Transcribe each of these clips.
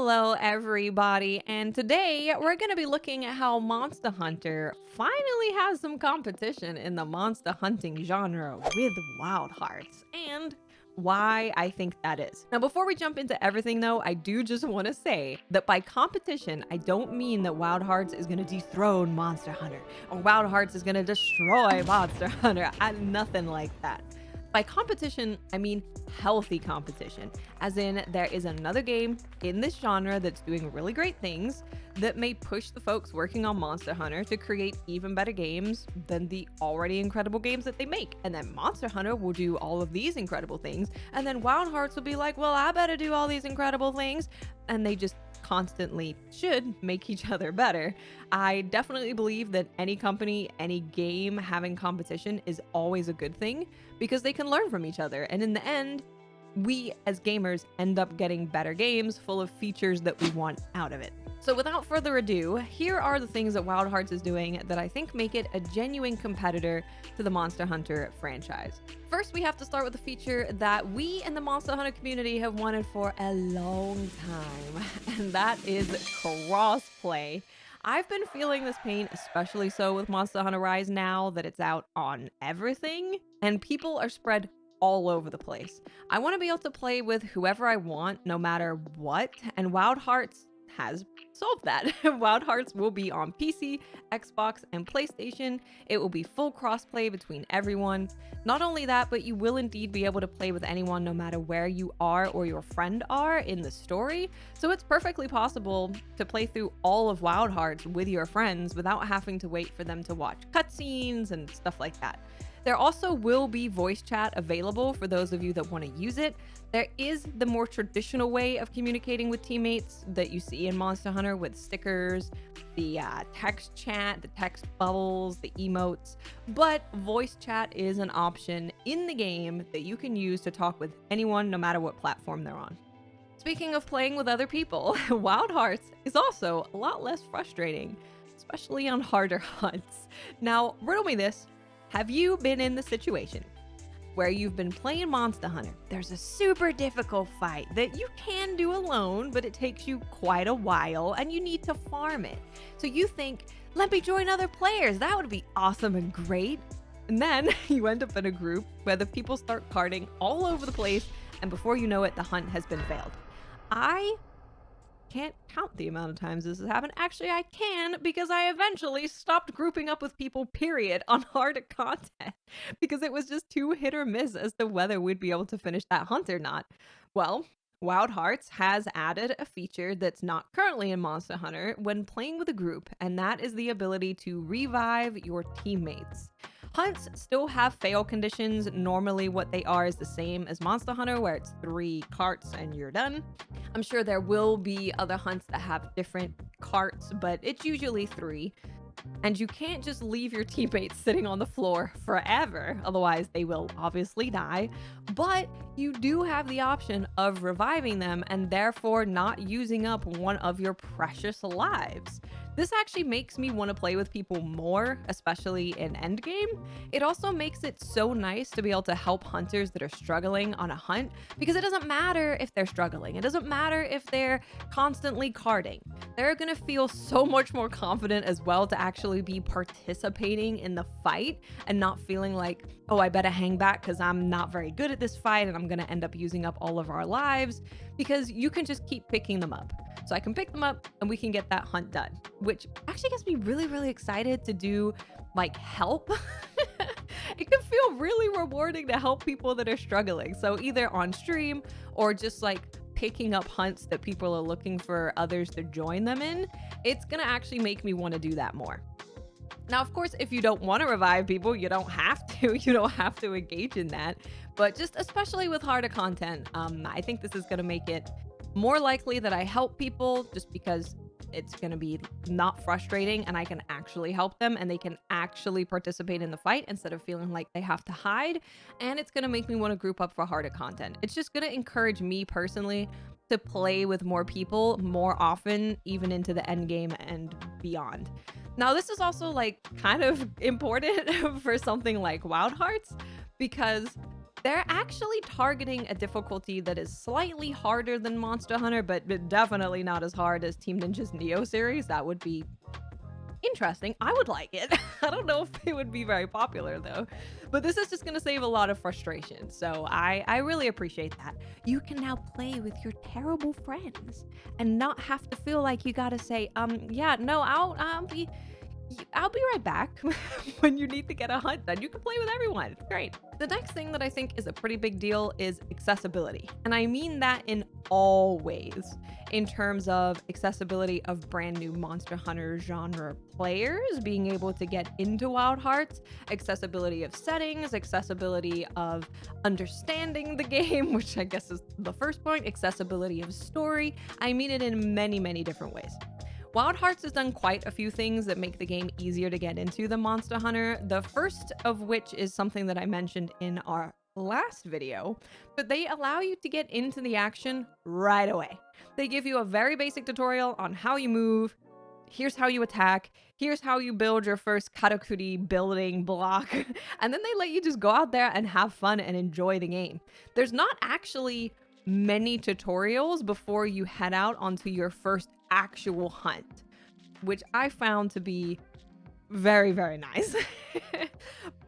Hello, everybody, and today we're going to be looking at how Monster Hunter finally has some competition in the monster hunting genre with Wild Hearts, and why I think that is. Now, before we jump into everything, though, I do just want to say that by competition, I don't mean that Wild Hearts is going to dethrone Monster Hunter or Wild Hearts is going to destroy Monster Hunter. Nothing like that. By competition, I mean healthy competition, as in there is another game in this genre that's doing really great things that may push the folks working on Monster Hunter to create even better games than the already incredible games that they make. And then Monster Hunter will do all of these incredible things, and then Wild Hearts will be like, well, I better do all these incredible things. And they just constantly should make each other better. I definitely believe that any company, any game having competition is always a good thing because they can learn from each other. And in the end, we as gamers end up getting better games full of features that we want out of it. So without further ado, here are the things that Wild Hearts is doing that I think make it a genuine competitor to the Monster Hunter franchise. First, we have to start with a feature that we in the Monster Hunter community have wanted for a long time, and that is crossplay. I've been feeling this pain, especially so with Monster Hunter Rise now that it's out on everything, and people are spread all over the place. I want to be able to play with whoever I want, no matter what, and Wild Hearts has solved that. Wild Hearts will be on PC, Xbox, and PlayStation. It will be full crossplay between everyone. Not only that, but you will indeed be able to play with anyone no matter where you are or your friend are in the story. So it's perfectly possible to play through all of Wild Hearts with your friends without having to wait for them to watch cutscenes and stuff like that. There also will be voice chat available for those of you that want to use it. There is the more traditional way of communicating with teammates that you see in Monster Hunter with stickers, the text chat, the text bubbles, the emotes, but voice chat is an option in the game that you can use to talk with anyone no matter what platform they're on. Speaking of playing with other people, Wild Hearts is also a lot less frustrating, especially on harder hunts. Now, riddle me this. Have you been in the situation where you've been playing Monster Hunter? There's a super difficult fight that you can do alone, but it takes you quite a while and you need to farm it. So you think, let me join other players. That would be awesome and great. And then you end up in a group where the people start carting all over the place, and before you know it, the hunt has been failed. I can't count the amount of times this has happened. Actually, I can, because I eventually stopped grouping up with people, period, on harder content because it was just too hit or miss as to whether we'd be able to finish that hunt or not. Well, Wild Hearts has added a feature that's not currently in Monster Hunter when playing with a group, and that is the ability to revive your teammates. Hunts still have fail conditions. Normally what they are is the same as Monster Hunter, where it's 3 carts and you're done. I'm sure there will be other hunts that have different carts, but it's usually 3. And you can't just leave your teammates sitting on the floor forever, otherwise they will obviously die. But you do have the option of reviving them and therefore not using up one of your precious lives. This actually makes me want to play with people more, especially in endgame. It also makes it so nice to be able to help hunters that are struggling on a hunt, because it doesn't matter if they're struggling. It doesn't matter if they're constantly carting. They're going to feel so much more confident as well to actually be participating in the fight and not feeling like, oh, I better hang back because I'm not very good at this fight and I'm going to end up using up all of our lives, because you can just keep picking them up. So I can pick them up and we can get that hunt done, which actually gets me really, really excited to do like help. It can feel really rewarding to help people that are struggling. So either on stream or just like picking up hunts that people are looking for others to join them in, it's gonna actually make me want to do that more. Now, of course, if you don't want to revive people, you don't have to. You don't have to engage in that. But just especially with harder content, I think this is going to make it more likely that I help people, just because it's going to be not frustrating and I can actually help them and they can actually participate in the fight instead of feeling like they have to hide. And it's going to make me want to group up for harder content. It's just going to encourage me personally to play with more people more often, even into the end game and beyond. Now, this is also like kind of important for something like Wild Hearts, because They're actually targeting a difficulty that is slightly harder than Monster Hunter, but definitely not as hard as Team Ninja's Neo series. That would be interesting. I would like it. I don't know if it would be very popular though, but this is just going to save a lot of frustration. So I really appreciate that. You can now play with your terrible friends and not have to feel like you got to say, yeah, no, I'll be right back when you need to get a hunt done. You can play with everyone. It's great. The next thing that I think is a pretty big deal is accessibility. And I mean that in all ways, in terms of accessibility of brand new Monster Hunter genre players being able to get into Wild Hearts, accessibility of settings, accessibility of understanding the game, which I guess is the first point, accessibility of story. I mean it in many, many different ways. Wild Hearts has done quite a few things that make the game easier to get into than Monster Hunter, the first of which is something that I mentioned in our last video, but they allow you to get into the action right away. They give you a very basic tutorial on how you move, here's how you attack, here's how you build your first katakuri building block, and then they let you just go out there and have fun and enjoy the game. There's not actually many tutorials before you head out onto your first actual hunt, which I found to be very, very nice.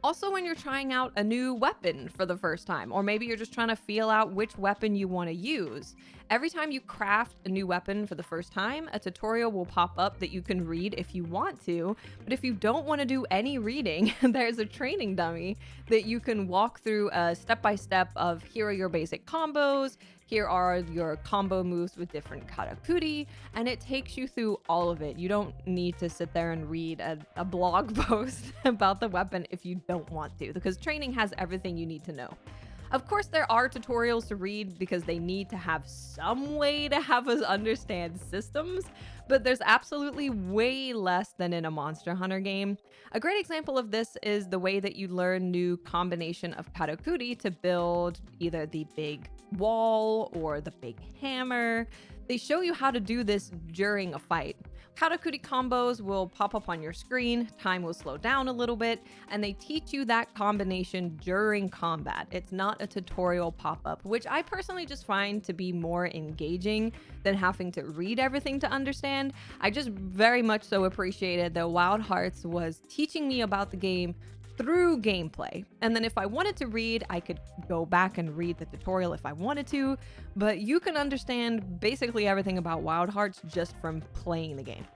Also, when you're trying out a new weapon for the first time, or maybe you're just trying to feel out which weapon you want to use, every time you craft a new weapon for the first time, a tutorial will pop up that you can read if you want to. But if you don't want to do any reading, there's a training dummy that you can walk through a step-by-step of here are your basic combos, here are your combo moves with different katakuri, and it takes you through all of it. You don't need to sit there and read a blog post about the weapon if you don't want to, because training has everything you need to know. Of course, there are tutorials to read because they need to have some way to have us understand systems, but there's absolutely way less than in a Monster Hunter game. A great example of this is the way that you learn new combination of katakuri to build either the big wall or the big hammer. They show you how to do this during a fight. Katakuri combos will pop up on your screen, time will slow down a little bit, and they teach you that combination during combat. It's not a tutorial pop-up, which I personally just find to be more engaging than having to read everything to understand. I just very much so appreciated that Wild Hearts was teaching me about the game through gameplay. And then if I wanted to read, I could go back and read the tutorial if I wanted to, but you can understand basically everything about Wild Hearts just from playing the game.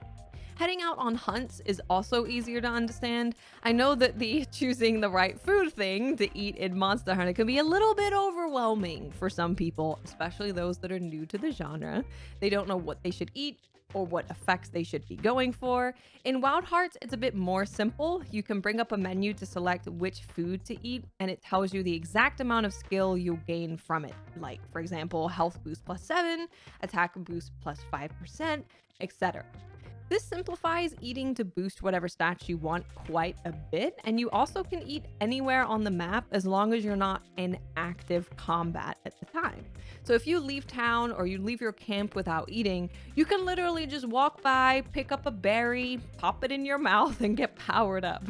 Heading out on hunts is also easier to understand. I know that the choosing the right food thing to eat in Monster Hunter can be a little bit overwhelming for some people, especially those that are new to the genre. They don't know what they should eat or what effects they should be going for. In Wild Hearts, it's a bit more simple. You can bring up a menu to select which food to eat, and it tells you the exact amount of skill you'll gain from it. Like, for example, health boost +7, attack boost +5%, etc. This simplifies eating to boost whatever stats you want quite a bit, and you also can eat anywhere on the map as long as you're not in active combat at the time. So if you leave town or you leave your camp without eating, you can literally just walk by, pick up a berry, pop it in your mouth, and get powered up.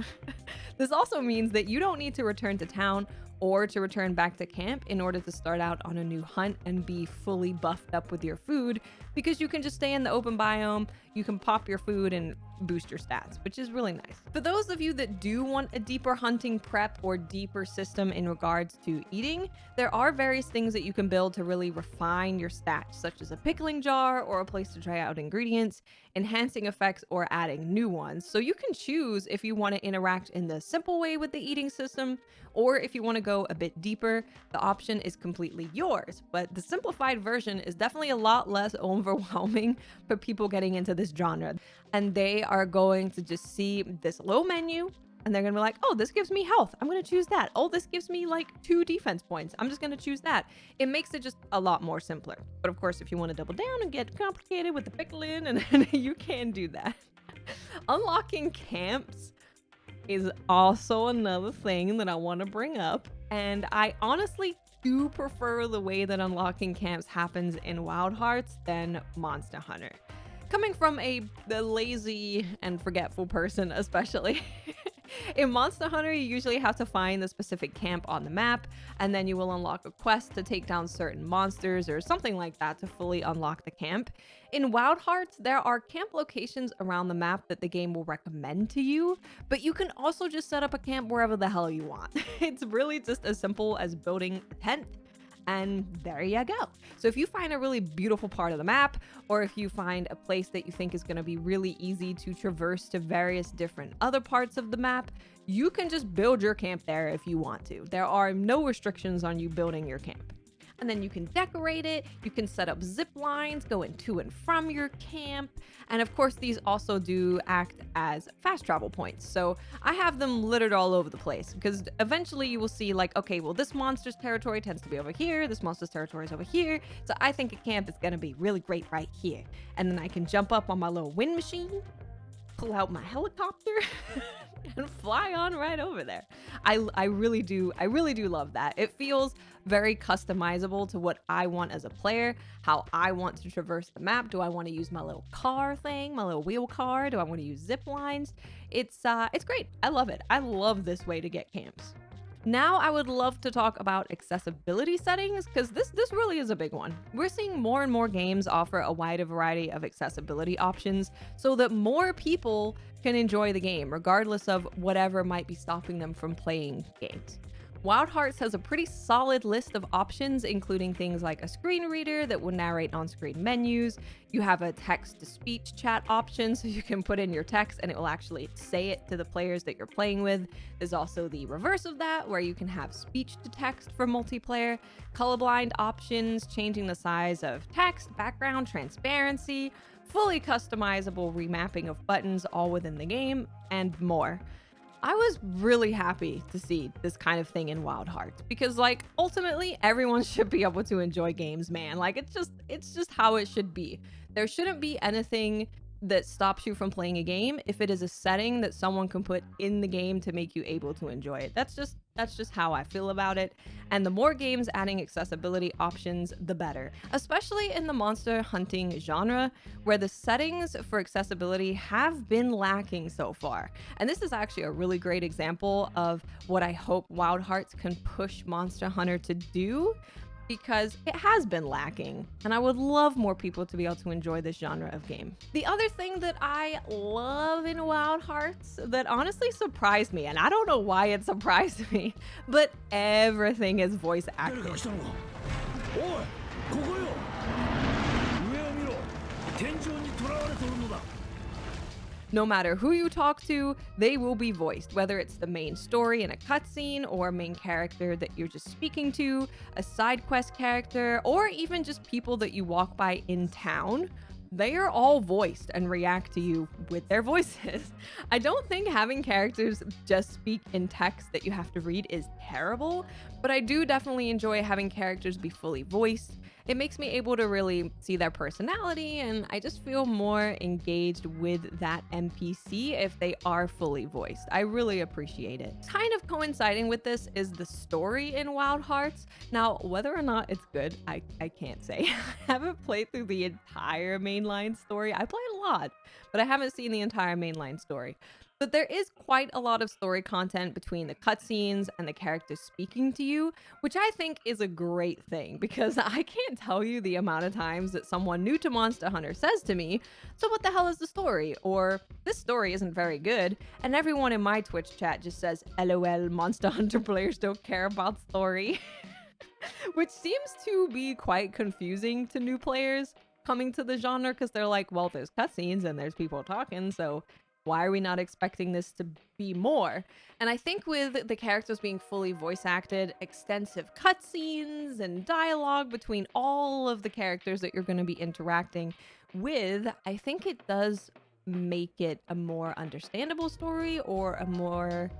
This also means that you don't need to return to town or to return back to camp in order to start out on a new hunt and be fully buffed up with your food, because you can just stay in the open biome, you can pop your food and boost your stats, which is really nice. For those of you that do want a deeper hunting prep or deeper system in regards to eating, there are various things that you can build to really refine your stats, such as a pickling jar or a place to try out ingredients, enhancing effects, or adding new ones. So you can choose if you want to interact in the simple way with the eating system, or if you want to go a bit deeper, the option is completely yours. But the simplified version is definitely a lot less overwhelming for people getting into this genre. And they are going to just see this little menu and they're gonna be like, oh, this gives me health, I'm gonna choose that. Oh, this gives me like 2 defense points, I'm just gonna choose that. It makes it just a lot more simpler. But of course, if you want to double down and get complicated with the pickling, and you can do that. Unlocking camps is also another thing that I want to bring up, and I honestly do prefer the way that unlocking camps happens in Wild Hearts than Monster Hunter. Coming from the lazy and forgetful person especially, In Monster Hunter, you usually have to find the specific camp on the map, and then you will unlock a quest to take down certain monsters or something like that to fully unlock the camp. In Wild Hearts, there are camp locations around the map that the game will recommend to you, but you can also just set up a camp wherever the hell you want. It's really just as simple as building a tent, and there you go. So if you find a really beautiful part of the map, or if you find a place that you think is going to be really easy to traverse to various different other parts of the map, you can just build your camp there if you want to. There are no restrictions on you building your camp. And then you can decorate it, you can set up zip lines going to and from your camp. And of course, these also do act as fast travel points. So I have them littered all over the place because eventually you will see like, okay, well, this monster's territory tends to be over here. This monster's territory is over here. So I think a camp is going to be really great right here. And then I can jump up on my little wind machine, pull out my helicopter and fly on right over there. I really do love that. It feels very customizable to what I want as a player, how I want to traverse the map. Do I want to use my little car thing, my little wheel car? Do I want to use zip lines? It's great. I love it. I love this way to get camps. Now I would love to talk about accessibility settings because this really is a big one. We're seeing more and more games offer a wider variety of accessibility options so that more people can enjoy the game regardless of whatever might be stopping them from playing games. Wild Hearts has a pretty solid list of options, including things like a screen reader that will narrate on-screen menus. You have a text-to-speech chat option, so you can put in your text and it will actually say it to the players that you're playing with. There's also the reverse of that, where you can have speech-to-text for multiplayer, colorblind options, changing the size of text, background, transparency, fully customizable remapping of buttons all within the game, and more. I was really happy to see this kind of thing in Wild Hearts because like ultimately everyone should be able to enjoy games, man. Like it's just how it should be. There shouldn't be anything that stops you from playing a game if it is a setting that someone can put in the game to make you able to enjoy it. That's just how I feel about it. And the more games adding accessibility options, the better, especially in the monster hunting genre, where the settings for accessibility have been lacking so far. And this is actually a really great example of what I hope Wild Hearts can push Monster Hunter to do, because it has been lacking, and I would love more people to be able to enjoy this genre of game. The other thing that I love in Wild Hearts that honestly surprised me, and I don't know why it surprised me, but everything is voice acted. No matter who you talk to, they will be voiced, whether it's the main story in a cutscene or a main character that you're just speaking to, a side quest character, or even just people that you walk by in town. They are all voiced and react to you with their voices. I don't think having characters just speak in text that you have to read is terrible, but I do definitely enjoy having characters be fully voiced. It makes me able to really see their personality, and I just feel more engaged with that NPC if they are fully voiced. I really appreciate it. Kind of coinciding with this is the story in Wild Hearts. Now, whether or not it's good, I can't say. I haven't played through the entire mainline story. I played a lot, but I haven't seen the entire mainline story. But there is quite a lot of story content between the cutscenes and the characters speaking to you, which I think is a great thing because I can't tell you the amount of times that someone new to Monster Hunter says to me, "So what the hell is the story?" Or "This story isn't very good." And everyone in my Twitch chat just says, "LOL, Monster Hunter players don't care about story." Which seems to be quite confusing to new players coming to the genre because they're like, well, there's cutscenes and there's people talking, so why are we not expecting this to be more? And I think with the characters being fully voice acted, extensive cutscenes and dialogue between all of the characters that you're going to be interacting with, I think it does make it a more understandable story or a more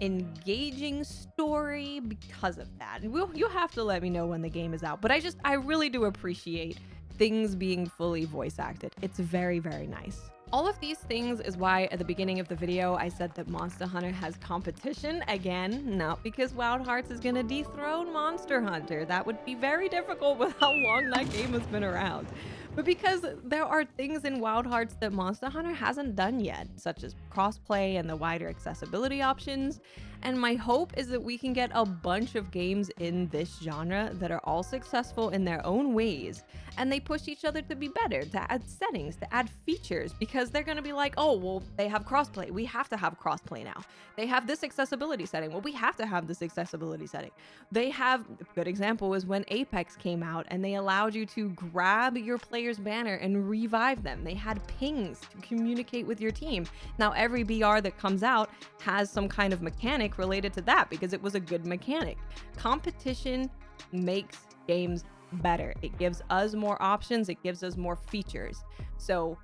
engaging story because of that. And you'll have to let me know when the game is out. But I really do appreciate things being fully voice acted. It's very, very nice. All of these things is why at the beginning of the video I said that Monster Hunter has competition. Again, not because Wild Hearts is gonna dethrone Monster Hunter. That would be very difficult with how long that game has been around. But because there are things in Wild Hearts that Monster Hunter hasn't done yet, such as crossplay and the wider accessibility options. And my hope is that we can get a bunch of games in this genre that are all successful in their own ways, and they push each other to be better, to add settings, to add features, because they're gonna be like, oh, well, they have crossplay. We have to have crossplay now. They have this accessibility setting. Well, we have to have this accessibility setting. They have, a good example was when Apex came out and they allowed you to grab your player's banner and revive them. They had pings to communicate with your team. Now, every BR that comes out has some kind of mechanic related to that because it was a good mechanic. Competition makes games better. It gives us more options, it gives us more features. So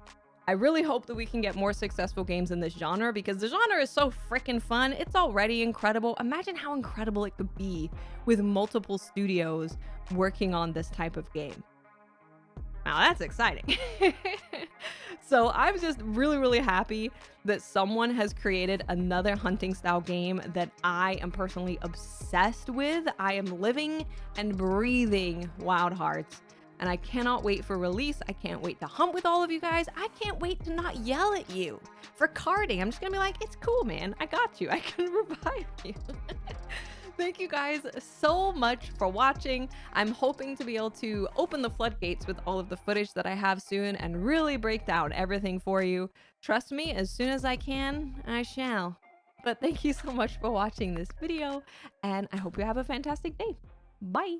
I really hope that we can get more successful games in this genre because the genre is so freaking fun. It's already incredible. Imagine how incredible it could be with multiple studios working on this type of game. Now that's exciting. So I'm just really, really happy that someone has created another hunting style game that I am personally obsessed with. I am living and breathing Wild Hearts, and I cannot wait for release. I can't wait to hunt with all of you guys. I can't wait to not yell at you for carding. I'm just gonna be like, it's cool, man. I got you. I can revive you. Thank you guys so much for watching. I'm hoping to be able to open the floodgates with all of the footage that I have soon and really break down everything for you. Trust me, as soon as I can, I shall. But thank you so much for watching this video, and I hope you have a fantastic day. Bye.